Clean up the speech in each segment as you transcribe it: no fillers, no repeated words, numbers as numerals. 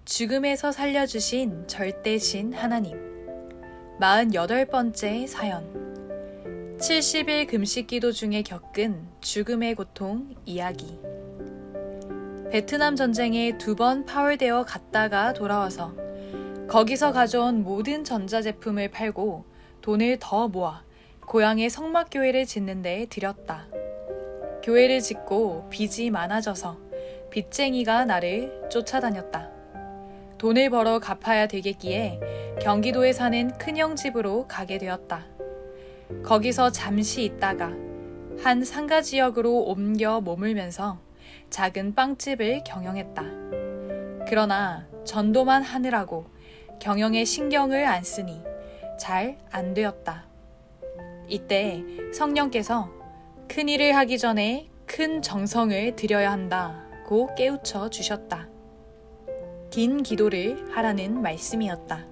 죽음에서 살려주신 절대신 하나님. 48번째 사연. 70일 금식기도 중에 겪은 죽음의 고통 이야기. 베트남 전쟁에 2번 파울되어 갔다가 돌아와서 거기서 가져온 모든 전자제품을 팔고 돈을 더 모아 고향에 성막교회를 짓는 데 들였다. 교회를 짓고 빚이 많아져서 빚쟁이가 나를 쫓아다녔다. 돈을 벌어 갚아야 되겠기에 경기도에 사는 큰형 집으로 가게 되었다. 거기서 잠시 있다가 한 상가 지역으로 옮겨 머물면서 작은 빵집을 경영했다. 그러나 전도만 하느라고 경영에 신경을 안 쓰니 잘 안 되었다. 이때 성령께서 큰 일을 하기 전에 큰 정성을 들여야 한다고 깨우쳐 주셨다. 긴 기도를 하라는 말씀이었다.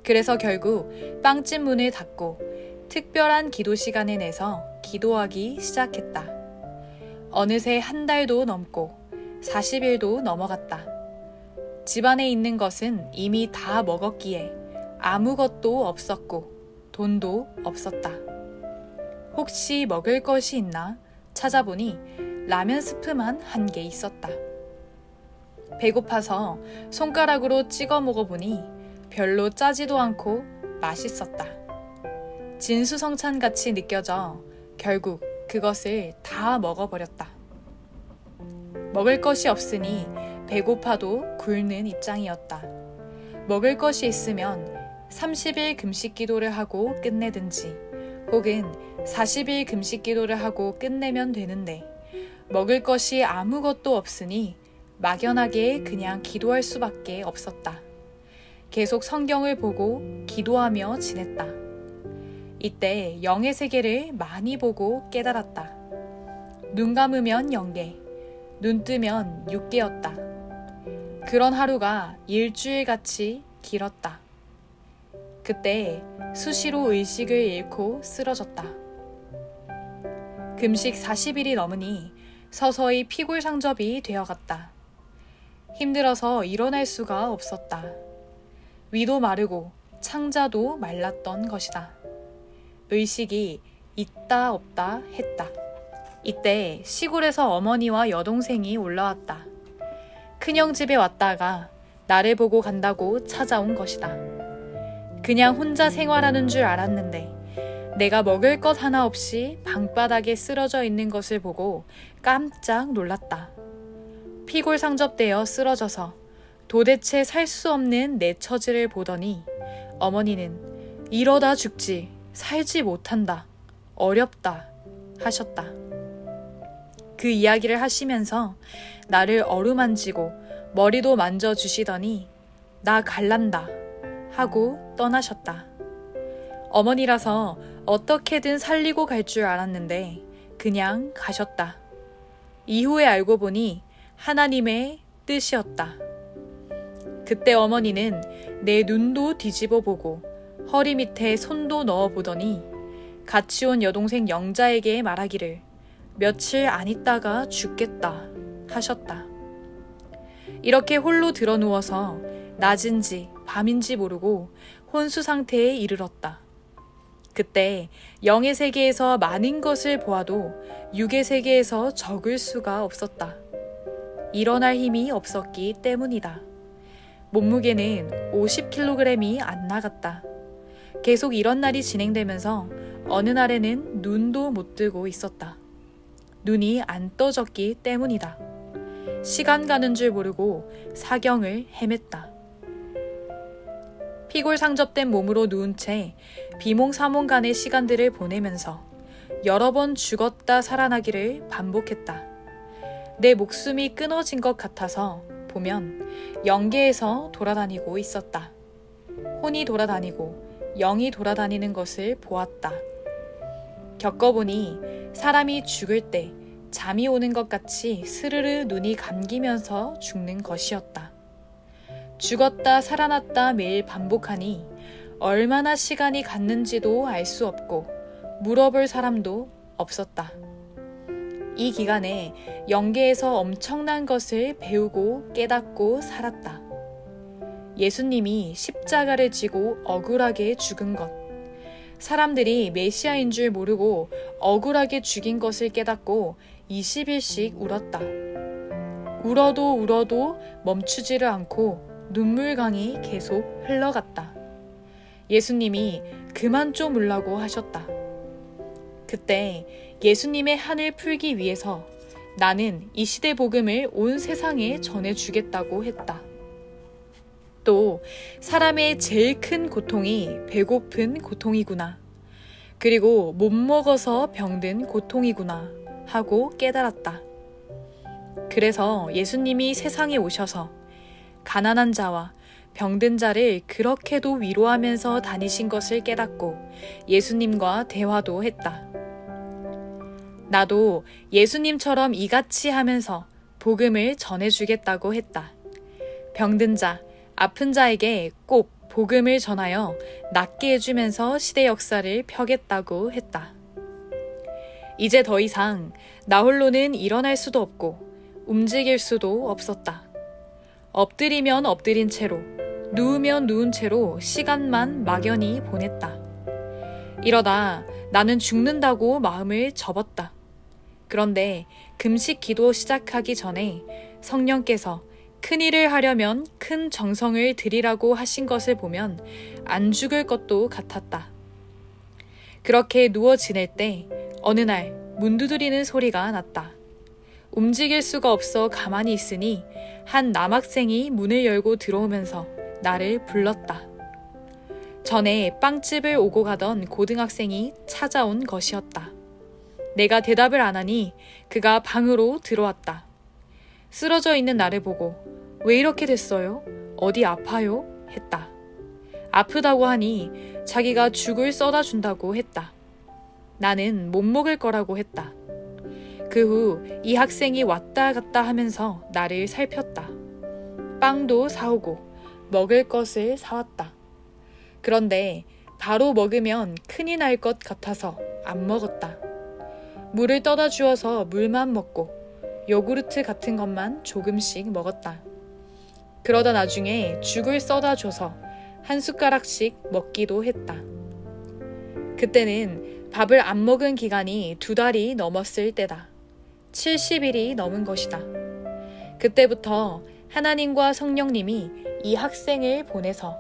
그래서 결국 빵집 문을 닫고 특별한 기도 시간을 내서 기도하기 시작했다. 어느새 한 달도 넘고 40일도 넘어갔다. 집안에 있는 것은 이미 다 먹었기에 아무것도 없었고 돈도 없었다. 혹시 먹을 것이 있나 찾아보니 라면 스프만 한 개 있었다. 배고파서 손가락으로 찍어 먹어보니 별로 짜지도 않고 맛있었다. 진수성찬같이 느껴져 결국 그것을 다 먹어버렸다. 먹을 것이 없으니 배고파도 굶는 입장이었다. 먹을 것이 있으면 30일 금식 기도를 하고 끝내든지 혹은 40일 금식 기도를 하고 끝내면 되는데 먹을 것이 아무것도 없으니 막연하게 그냥 기도할 수밖에 없었다. 계속 성경을 보고 기도하며 지냈다. 이때 영의 세계를 많이 보고 깨달았다. 눈 감으면 0개, 눈 뜨면 6개였다. 그런 하루가 일주일같이 길었다. 그때 수시로 의식을 잃고 쓰러졌다. 금식 40일이 넘으니 서서히 피골상접이 되어갔다. 힘들어서 일어날 수가 없었다. 위도 마르고 창자도 말랐던 것이다. 의식이 있다 없다 했다. 이때 시골에서 어머니와 여동생이 올라왔다. 큰형 집에 왔다가 나를 보고 간다고 찾아온 것이다. 그냥 혼자 생활하는 줄 알았는데 내가 먹을 것 하나 없이 방바닥에 쓰러져 있는 것을 보고 깜짝 놀랐다. 피골상접되어 쓰러져서 도대체 살 수 없는 내 처지를 보더니 어머니는 이러다 죽지 살지 못한다. 어렵다 하셨다. 그 이야기를 하시면서 나를 어루만지고 머리도 만져주시더니 나 갈란다 하고 떠나셨다. 어머니라서 어떻게든 살리고 갈 줄 알았는데 그냥 가셨다. 이후에 알고 보니 하나님의 뜻이었다. 그때 어머니는 내 눈도 뒤집어 보고 허리 밑에 손도 넣어 보더니 같이 온 여동생 영자에게 말하기를 며칠 안 있다가 죽겠다 하셨다. 이렇게 홀로 드러누워서 낮인지 밤인지 모르고 혼수 상태에 이르렀다. 그때 영의 세계에서 많은 것을 보아도 육의 세계에서 적을 수가 없었다. 일어날 힘이 없었기 때문이다. 몸무게는 50kg이 안 나갔다. 계속 이런 날이 진행되면서 어느 날에는 눈도 못 뜨고 있었다. 눈이 안 떠졌기 때문이다. 시간 가는 줄 모르고 사경을 헤맸다. 피골상접된 몸으로 누운 채 비몽사몽간의 시간들을 보내면서 여러 번 죽었다 살아나기를 반복했다. 내 목숨이 끊어진 것 같아서 보면 영계에서 돌아다니고 있었다. 혼이 돌아다니고 영이 돌아다니는 것을 보았다. 겪어보니 사람이 죽을 때 잠이 오는 것 같이 스르르 눈이 감기면서 죽는 것이었다. 죽었다 살아났다 매일 반복하니 얼마나 시간이 갔는지도 알 수 없고 물어볼 사람도 없었다. 이 기간에 영계에서 엄청난 것을 배우고 깨닫고 살았다. 예수님이 십자가를 지고 억울하게 죽은 것, 사람들이 메시아인 줄 모르고 억울하게 죽인 것을 깨닫고 20일씩 울었다. 울어도 멈추지를 않고 눈물강이 계속 흘러갔다. 예수님이 그만 좀 울라고 하셨다. 그때 예수님의 한을 풀기 위해서 나는 이 시대 복음을 온 세상에 전해주겠다고 했다. 또 사람의 제일 큰 고통이 배고픈 고통이구나. 그리고 못 먹어서 병든 고통이구나 하고 깨달았다. 그래서 예수님이 세상에 오셔서 가난한 자와 병든 자를 그렇게도 위로하면서 다니신 것을 깨닫고 예수님과 대화도 했다. 나도 예수님처럼 이같이 하면서 복음을 전해주겠다고 했다. 병든 자, 아픈 자에게 꼭 복음을 전하여 낫게 해주면서 시대 역사를 펴겠다고 했다. 이제 더 이상 나 홀로는 일어날 수도 없고 움직일 수도 없었다. 엎드리면 엎드린 채로, 누우면 누운 채로 시간만 막연히 보냈다. 이러다 나는 죽는다고 마음을 접었다. 그런데 금식 기도 시작하기 전에 성령께서 큰 일을 하려면 큰 정성을 들이라고 하신 것을 보면 안 죽을 것도 같았다. 그렇게 누워 지낼 때 어느 날 문 두드리는 소리가 났다. 움직일 수가 없어 가만히 있으니 한 남학생이 문을 열고 들어오면서 나를 불렀다. 전에 빵집을 오고 가던 고등학생이 찾아온 것이었다. 내가 대답을 안 하니 그가 방으로 들어왔다. 쓰러져 있는 나를 보고 왜 이렇게 됐어요? 어디 아파요? 했다. 아프다고 하니 자기가 죽을 써다 준다고 했다. 나는 못 먹을 거라고 했다. 그 후 이 학생이 왔다 갔다 하면서 나를 살폈다. 빵도 사오고 먹을 것을 사왔다. 그런데 바로 먹으면 큰이 날 것 같아서 안 먹었다. 물을 떠다 주어서 물만 먹고 요구르트 같은 것만 조금씩 먹었다. 그러다 나중에 죽을 써다 줘서 한 숟가락씩 먹기도 했다. 그때는 밥을 안 먹은 기간이 2달이 넘었을 때다. 70일이 넘은 것이다. 그때부터 하나님과 성령님이 이 학생을 보내서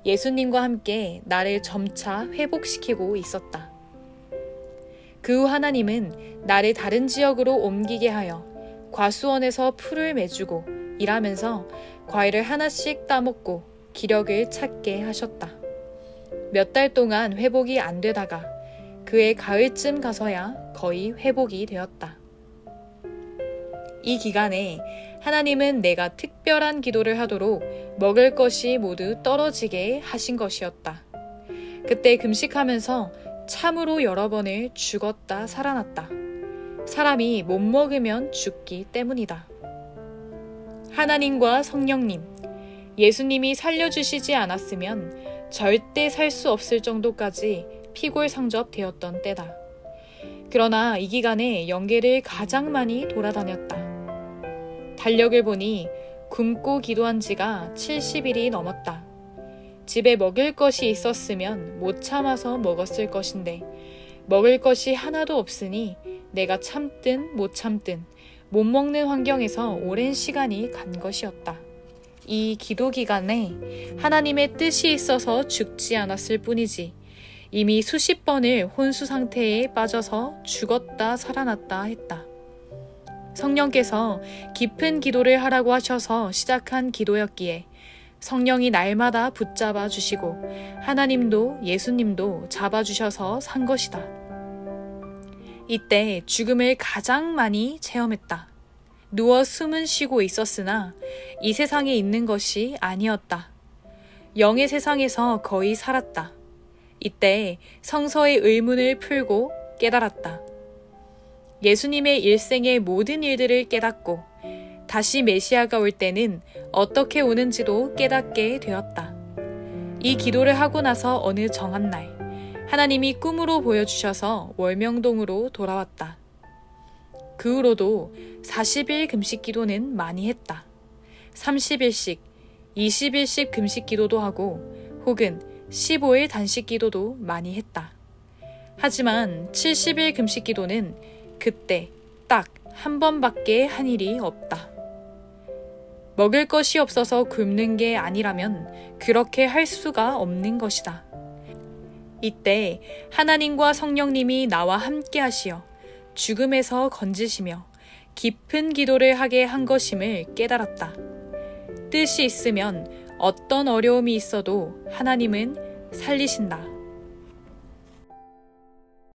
예수님과 함께 나를 점차 회복시키고 있었다. 그 후 하나님은 나를 다른 지역으로 옮기게 하여 과수원에서 풀을 매주고 일하면서 과일을 하나씩 따먹고 기력을 찾게 하셨다. 몇 달 동안 회복이 안 되다가 그해 가을쯤 가서야 거의 회복이 되었다. 이 기간에 하나님은 내가 특별한 기도를 하도록 먹을 것이 모두 떨어지게 하신 것이었다. 그때 금식하면서 참으로 여러 번을 죽었다 살아났다. 사람이 못 먹으면 죽기 때문이다. 하나님과 성령님, 예수님이 살려주시지 않았으면 절대 살 수 없을 정도까지 피골상접되었던 때다. 그러나 이 기간에 영계를 가장 많이 돌아다녔다. 달력을 보니 굶고 기도한 지가 70일이 넘었다. 집에 먹을 것이 있었으면 못 참아서 먹었을 것인데 먹을 것이 하나도 없으니 내가 참든 못 참든 못 먹는 환경에서 오랜 시간이 간 것이었다. 이 기도 기간에 하나님의 뜻이 있어서 죽지 않았을 뿐이지 이미 수십 번을 혼수 상태에 빠져서 죽었다 살아났다 했다. 성령께서 깊은 기도를 하라고 하셔서 시작한 기도였기에 성령이 날마다 붙잡아 주시고 하나님도 예수님도 잡아주셔서 산 것이다. 이때 죽음을 가장 많이 체험했다. 누워 숨은 쉬고 있었으나 이 세상에 있는 것이 아니었다. 영의 세상에서 거의 살았다. 이때 성서의 의문을 풀고 깨달았다. 예수님의 일생의 모든 일들을 깨닫고 다시 메시아가 올 때는 어떻게 오는지도 깨닫게 되었다. 이 기도를 하고 나서 어느 정한 날 하나님이 꿈으로 보여주셔서 월명동으로 돌아왔다. 그 후로도 40일 금식 기도는 많이 했다. 30일씩, 20일씩 금식 기도도 하고 혹은 15일 단식 기도도 많이 했다. 하지만 70일 금식 기도는 그때 딱 한 번밖에 한 일이 없다. 먹을 것이 없어서 굶는 게 아니라면 그렇게 할 수가 없는 것이다. 이때 하나님과 성령님이 나와 함께 하시어 죽음에서 건지시며 깊은 기도를 하게 한 것임을 깨달았다. 뜻이 있으면 어떤 어려움이 있어도 하나님은 살리신다.